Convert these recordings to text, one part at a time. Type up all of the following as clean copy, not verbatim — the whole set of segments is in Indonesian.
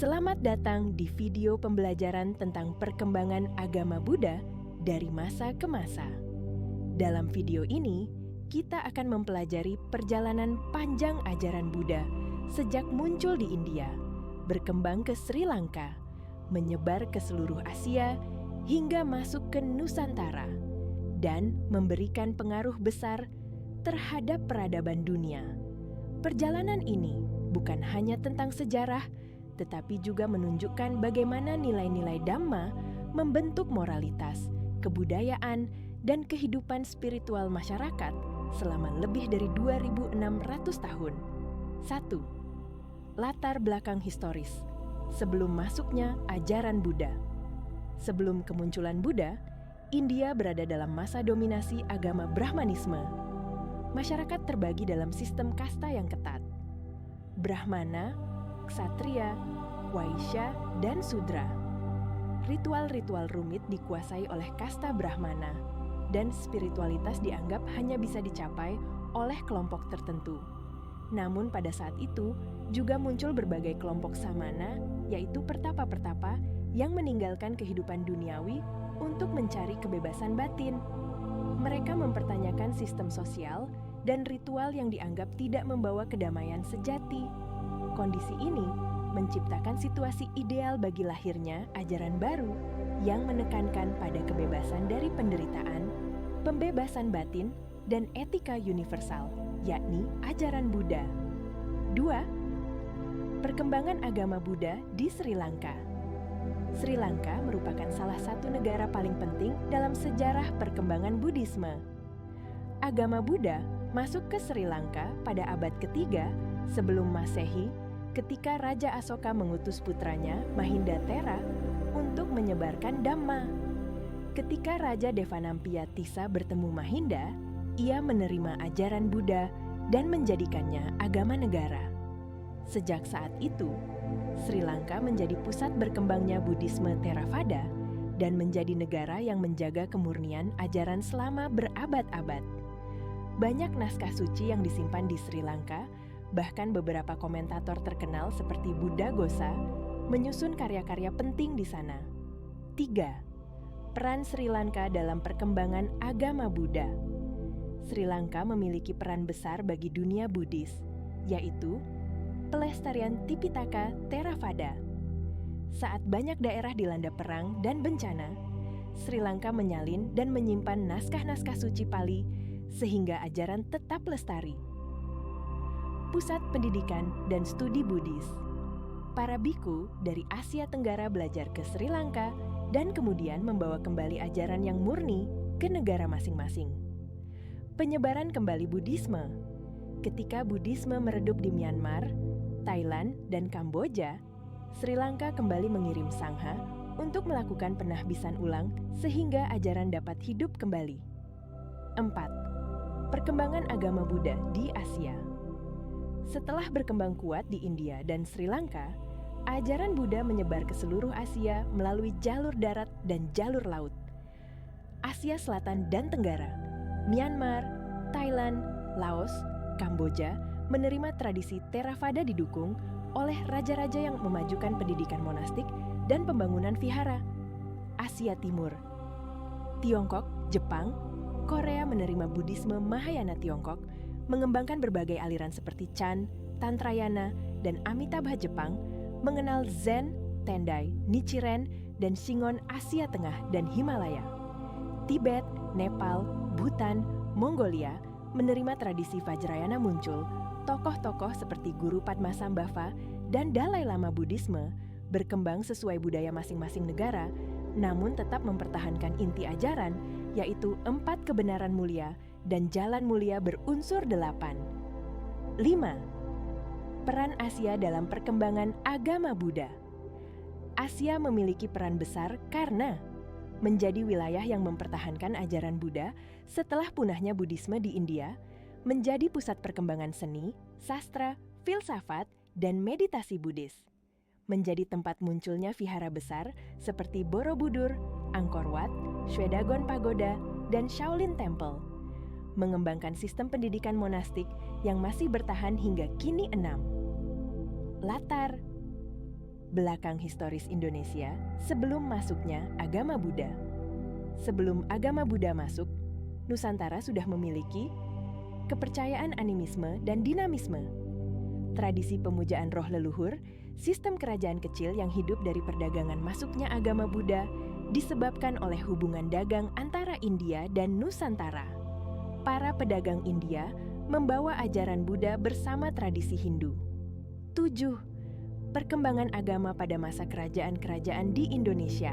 Selamat datang di video pembelajaran tentang perkembangan agama Buddha dari masa ke masa. Dalam video ini, kita akan mempelajari perjalanan panjang ajaran Buddha sejak muncul di India, berkembang ke Sri Lanka, menyebar ke seluruh Asia, hingga masuk ke Nusantara, dan memberikan pengaruh besar terhadap peradaban dunia. Perjalanan ini bukan hanya tentang sejarah, tetapi juga menunjukkan bagaimana nilai-nilai Dhamma membentuk moralitas, kebudayaan, dan kehidupan spiritual masyarakat selama lebih dari 2.600 tahun. 1. Latar belakang historis. Sebelum masuknya ajaran Buddha. Sebelum kemunculan Buddha, India berada dalam masa dominasi agama Brahmanisme. Masyarakat terbagi dalam sistem kasta yang ketat. Brahmana, Ksatria, Waisya, dan Sudra. Ritual-ritual rumit dikuasai oleh kasta Brahmana, dan spiritualitas dianggap hanya bisa dicapai oleh kelompok tertentu. Namun pada saat itu, juga muncul berbagai kelompok samana, yaitu pertapa-pertapa yang meninggalkan kehidupan duniawi untuk mencari kebebasan batin. Mereka mempertanyakan sistem sosial dan ritual yang dianggap tidak membawa kedamaian sejati. Kondisi ini menciptakan situasi ideal bagi lahirnya ajaran baru yang menekankan pada kebebasan dari penderitaan, pembebasan batin, dan etika universal, yakni ajaran Buddha. 2. Perkembangan agama Buddha di Sri Lanka. Sri Lanka merupakan salah satu negara paling penting dalam sejarah perkembangan Buddhisme. Agama Buddha masuk ke Sri Lanka pada abad ketiga sebelum Masehi, ketika Raja Asoka mengutus putranya, Mahindatera, untuk menyebarkan Dhamma. Ketika Raja Devanampia Tissa bertemu Mahinda, ia menerima ajaran Buddha dan menjadikannya agama negara. Sejak saat itu, Sri Lanka menjadi pusat berkembangnya Buddhisme Theravada dan menjadi negara yang menjaga kemurnian ajaran selama berabad-abad. Banyak naskah suci yang disimpan di Sri Lanka. Bahkan beberapa komentator terkenal seperti Buddhaghosa menyusun karya-karya penting di sana. 3. Peran Sri Lanka dalam perkembangan agama Buddha. Sri Lanka memiliki peran besar bagi dunia Buddhis, yaitu pelestarian Tipitaka Theravada. Saat banyak daerah dilanda perang dan bencana, Sri Lanka menyalin dan menyimpan naskah-naskah suci Pali sehingga ajaran tetap lestari. Pusat pendidikan dan studi Buddhis. Para biku dari Asia Tenggara belajar ke Sri Lanka dan kemudian membawa kembali ajaran yang murni ke negara masing-masing. Penyebaran kembali Buddhisme. Ketika Buddhisme meredup di Myanmar, Thailand, dan Kamboja, Sri Lanka kembali mengirim sangha untuk melakukan penahbisan ulang sehingga ajaran dapat hidup kembali. 4. Perkembangan agama Buddha di Asia. Setelah berkembang kuat di India dan Sri Lanka, ajaran Buddha menyebar ke seluruh Asia melalui jalur darat dan jalur laut. Asia Selatan dan Tenggara, Myanmar, Thailand, Laos, Kamboja menerima tradisi Theravada didukung oleh raja-raja yang memajukan pendidikan monastik dan pembangunan vihara. Asia Timur, Tiongkok, Jepang, Korea menerima Buddhisme Mahayana Tiongkok, mengembangkan berbagai aliran seperti Chan, Tantrayana, dan Amitabha Jepang, mengenal Zen, Tendai, Nichiren, dan Shingon Asia Tengah dan Himalaya. Tibet, Nepal, Bhutan, Mongolia menerima tradisi Vajrayana muncul, tokoh-tokoh seperti Guru Padmasambhava dan Dalai Lama Buddhisme berkembang sesuai budaya masing-masing negara, namun tetap mempertahankan inti ajaran, yaitu 4 kebenaran mulia dan jalan mulia berunsur 8. 5. Peran Asia dalam perkembangan agama Buddha. Asia memiliki peran besar karena menjadi wilayah yang mempertahankan ajaran Buddha setelah punahnya Buddhisme di India, menjadi pusat perkembangan seni, sastra, filsafat, dan meditasi Buddhis. Menjadi tempat munculnya vihara besar seperti Borobudur, Angkor Wat, Shwedagon Pagoda, dan Shaolin Temple. Mengembangkan sistem pendidikan monastik yang masih bertahan hingga kini 6. Latar Belakang historis Indonesia sebelum masuknya agama Buddha. Sebelum agama Buddha masuk, Nusantara sudah memiliki kepercayaan animisme dan dinamisme, tradisi pemujaan roh leluhur, sistem kerajaan kecil yang hidup dari perdagangan masuknya agama Buddha disebabkan oleh hubungan dagang antara India dan Nusantara. Para pedagang India membawa ajaran Buddha bersama tradisi Hindu. 7. Perkembangan agama pada masa kerajaan-kerajaan di Indonesia.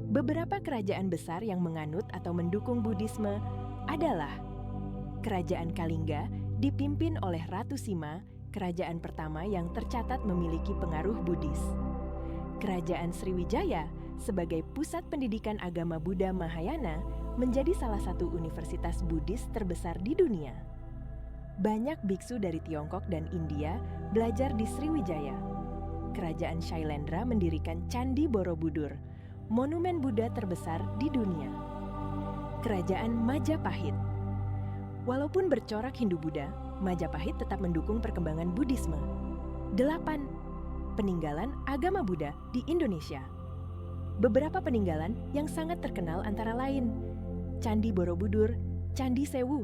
Beberapa kerajaan besar yang menganut atau mendukung Buddhisme adalah Kerajaan Kalingga dipimpin oleh Ratu Sima, kerajaan pertama yang tercatat memiliki pengaruh Buddhis. Kerajaan Sriwijaya sebagai pusat pendidikan agama Buddha Mahayana menjadi salah satu universitas Buddhis terbesar di dunia. Banyak biksu dari Tiongkok dan India belajar di Sriwijaya. Kerajaan Shailendra mendirikan Candi Borobudur, monumen Buddha terbesar di dunia. Kerajaan Majapahit. Walaupun bercorak Hindu-Buddha, Majapahit tetap mendukung perkembangan Buddhisme. 8. Peninggalan agama Buddha di Indonesia. Beberapa peninggalan yang sangat terkenal antara lain Candi Borobudur, Candi Sewu,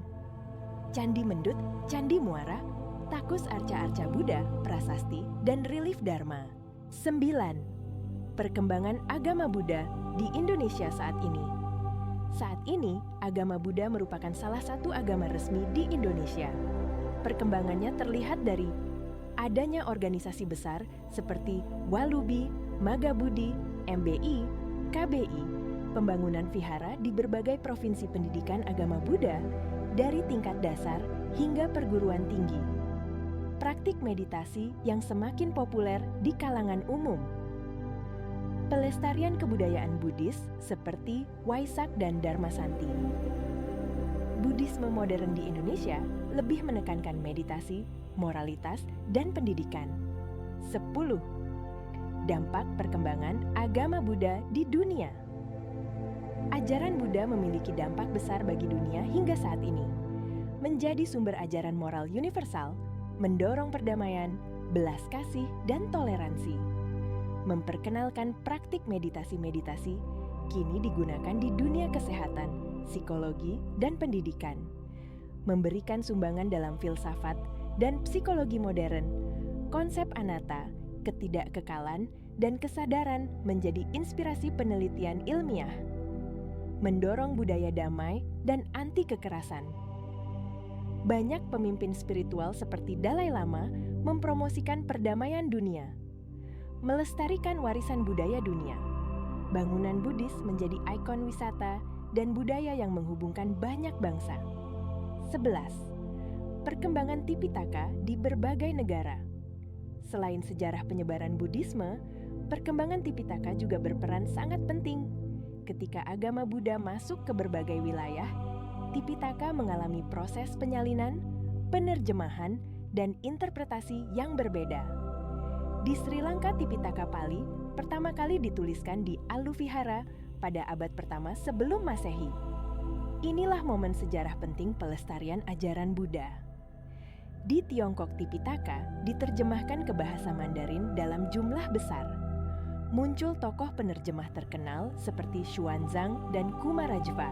Candi Mendut, Candi Muara, Takus Arca-Arca Buddha, Prasasti, dan Relief Dharma. 9. Perkembangan agama Buddha di Indonesia saat ini. Saat ini, agama Buddha merupakan salah satu agama resmi di Indonesia. Perkembangannya terlihat dari adanya organisasi besar seperti Walubi, Magabudi, MBI, KBI, pembangunan vihara di berbagai provinsi pendidikan agama Buddha dari tingkat dasar hingga perguruan tinggi. Praktik meditasi yang semakin populer di kalangan umum. Pelestarian kebudayaan Buddhis seperti Waisak dan Dharma Santi. Buddhisme modern di Indonesia lebih menekankan meditasi, moralitas, dan pendidikan. 10. Dampak perkembangan agama Buddha di dunia. Ajaran Buddha memiliki dampak besar bagi dunia hingga saat ini. Menjadi sumber ajaran moral universal, mendorong perdamaian, belas kasih, dan toleransi. Memperkenalkan praktik meditasi-meditasi kini digunakan di dunia kesehatan, psikologi, dan pendidikan. Memberikan sumbangan dalam filsafat dan psikologi modern, konsep anatta, ketidakkekalan, dan kesadaran menjadi inspirasi penelitian ilmiah. Mendorong budaya damai dan anti kekerasan. Banyak pemimpin spiritual seperti Dalai Lama mempromosikan perdamaian dunia, melestarikan warisan budaya dunia. Bangunan Buddhis menjadi ikon wisata dan budaya yang menghubungkan banyak bangsa. 11. Perkembangan Tipitaka di berbagai negara. Selain sejarah penyebaran Buddhisme, perkembangan Tipitaka juga berperan sangat penting. Ketika agama Buddha masuk ke berbagai wilayah, Tipitaka mengalami proses penyalinan, penerjemahan, dan interpretasi yang berbeda. Di Sri Lanka, Tipitaka Pali pertama kali dituliskan di Aluvihara pada abad pertama sebelum Masehi. Inilah momen sejarah penting pelestarian ajaran Buddha. Di Tiongkok, Tipitaka diterjemahkan ke bahasa Mandarin dalam jumlah besar. Muncul tokoh penerjemah terkenal seperti Xuanzang dan Kumarajva.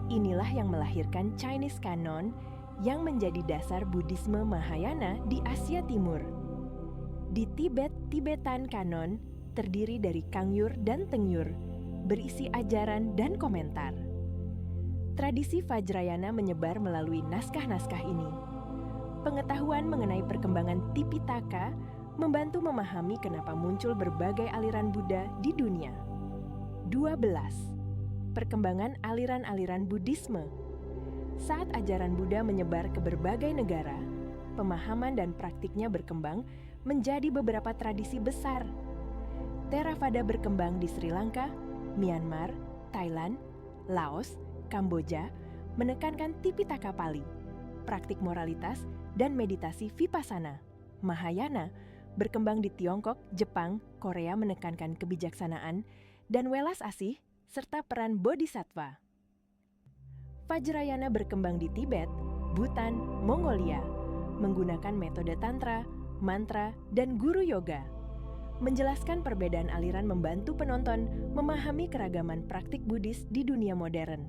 Inilah yang melahirkan Chinese Canon yang menjadi dasar Buddhisme Mahayana di Asia Timur. Di Tibet, Tibetan Canon terdiri dari Kangyur dan Tengyur, berisi ajaran dan komentar. Tradisi Vajrayana menyebar melalui naskah-naskah ini. Pengetahuan mengenai perkembangan Tipitaka membantu memahami kenapa muncul berbagai aliran Buddha di dunia. 12. Perkembangan aliran-aliran Buddhisme. Saat ajaran Buddha menyebar ke berbagai negara, pemahaman dan praktiknya berkembang menjadi beberapa tradisi besar. Theravada berkembang di Sri Lanka, Myanmar, Thailand, Laos, Kamboja, menekankan Tipitaka Pali, praktik moralitas, dan meditasi Vipassana. Mahayana berkembang di Tiongkok, Jepang, Korea menekankan kebijaksanaan, dan welas asih, serta peran bodhisattva. Vajrayana berkembang di Tibet, Bhutan, Mongolia, menggunakan metode tantra, mantra, dan guru yoga. menjelaskan perbedaan aliran membantu penonton memahami keragaman praktik Buddhis di dunia modern.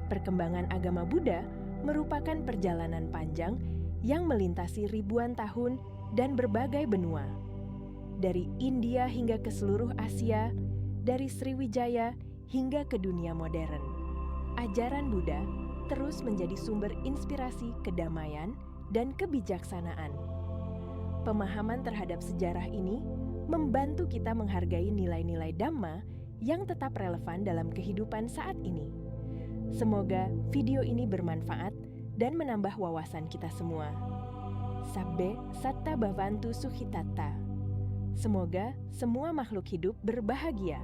Perkembangan agama Buddha merupakan perjalanan panjang yang melintasi ribuan tahun dan berbagai benua. Dari India hingga ke seluruh Asia, dari Sriwijaya hingga ke dunia modern. Ajaran Buddha terus menjadi sumber inspirasi kedamaian dan kebijaksanaan. Pemahaman terhadap sejarah ini membantu kita menghargai nilai-nilai Dhamma yang tetap relevan dalam kehidupan saat ini. Semoga video ini bermanfaat dan menambah wawasan kita semua. Sabbe satta bhavantu sukhitatta. Semoga semua makhluk hidup berbahagia.